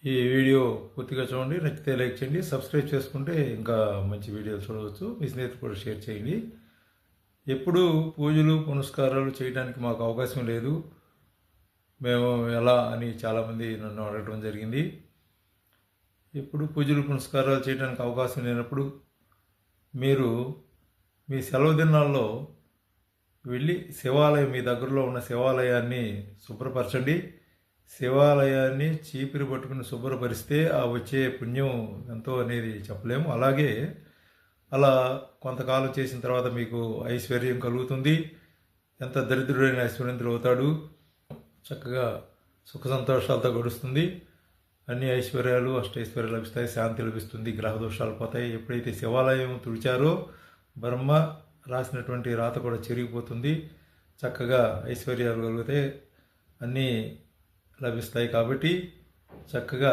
ఈ వీడియో పూర్తిగా చూడండి, నచ్చితే లైక్ చేయండి, సబ్స్క్రైబ్ చేసుకుంటే ఇంకా మంచి వీడియోలు చూడవచ్చు. మీ స్నేహితులు కూడా షేర్ చేయండి. ఎప్పుడు పూజలు పునస్కారాలు చేయడానికి మాకు అవకాశం లేదు, మేము ఎలా అని చాలామంది నన్ను అడగడం జరిగింది. ఎప్పుడు పూజలు పునస్కారాలు చేయడానికి అవకాశం లేనప్పుడు మీరు మీ సెలవు దినాల్లో వెళ్ళి శివాలయం, మీ దగ్గరలో ఉన్న శివాలయాన్ని శుభ్రపరచండి. శివాలయాన్ని చీపిరి పట్టుకుని శుభ్రపరిస్తే ఆ వచ్చే పుణ్యం ఎంతో అనేది చెప్పలేము. అలాగే అలా కొంతకాలం చేసిన తర్వాత మీకు ఐశ్వర్యం కలుగుతుంది. ఎంత దరిద్రుడైన ఐశ్వర్యంతుడు అవుతాడు. చక్కగా సుఖ సంతోషాలతో గడుస్తుంది. అన్ని ఐశ్వర్యాలు అష్టైశ్వర్యాలు లభిస్తాయి, శాంతి లభిస్తుంది, గ్రహ దోషాలు పోతాయి. ఎప్పుడైతే శివాలయం తుడిచారో బ్రహ్మ రాసినటువంటి రాత కూడా చెరిగిపోతుంది. చక్కగా ఐశ్వర్యాలు కలిగితే అన్నీ లభిస్తాయి. కాబట్టి చక్కగా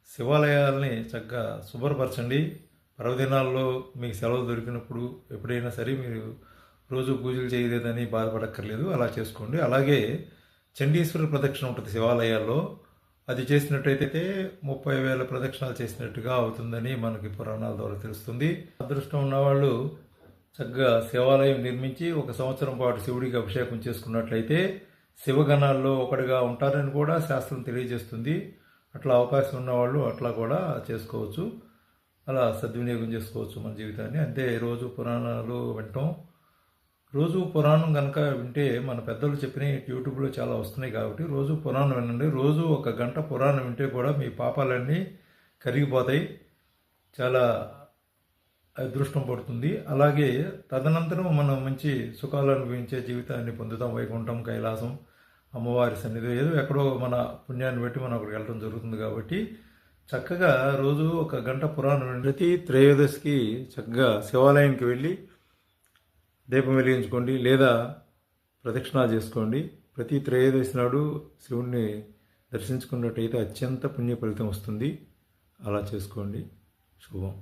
శివాలయాల్ని చక్కగా శుభ్రపరచండి. పర్వదినాల్లో మీకు సెలవు దొరికినప్పుడు ఎప్పుడైనా సరే మీరు రోజు పూజలు చేయలేదని బాధపడక్కర్లేదు, అలా చేసుకోండి. అలాగే చండీశ్వర ప్రదక్షిణ ఉంటుంది శివాలయాల్లో, అది చేసినట్టయితే 30,000 ప్రదక్షిణాలు చేసినట్టుగా అవుతుందని మనకి పురాణాల ద్వారా తెలుస్తుంది. అదృష్టం ఉన్నవాళ్ళు చక్కగా శివాలయం నిర్మించి 1 సంవత్సరం పాటు శివుడికి అభిషేకం చేసుకున్నట్లయితే శివగణాల్లో ఒకటిగా ఉంటారని కూడా శాస్త్రం తెలియజేస్తుంది. అట్లా అవకాశం ఉన్నవాళ్ళు అట్లా కూడా చేసుకోవచ్చు, అలా సద్వినియోగం చేసుకోవచ్చు మన జీవితాన్ని. అంతే రోజు పురాణాలు వింటాం. రోజు పురాణం కనుక వింటే మన పెద్దలు చెప్పినవి యూట్యూబ్లో చాలా వస్తున్నాయి కాబట్టి రోజు పురాణం వినండి. రోజు 1 గంట పురాణం వింటే కూడా మీ పాపాలన్నీ కరిగిపోతాయి, చాలా అదృష్టం పడుతుంది. అలాగే తదనంతరం మనం మంచి సుఖాలు అనుభవించే జీవితాన్ని పొందుతాం. వైకుంఠం, కైలాసం, అమ్మవారి సన్నిధి, ఏదో ఎక్కడో మన పుణ్యాన్ని బట్టి మనం అక్కడికి వెళ్ళడం జరుగుతుంది. కాబట్టి చక్కగా రోజు 1 గంట పురాణం ప్రతి త్రయోదశికి చక్కగా శివాలయానికి వెళ్ళి దీపం వెలిగించుకోండి, లేదా ప్రదక్షిణాలు చేసుకోండి. ప్రతి త్రయోదశి నాడు శివుణ్ణి దర్శించుకున్నట్టయితే అత్యంత పుణ్య ఫలితం వస్తుంది. అలా చేసుకోండి. శుభం.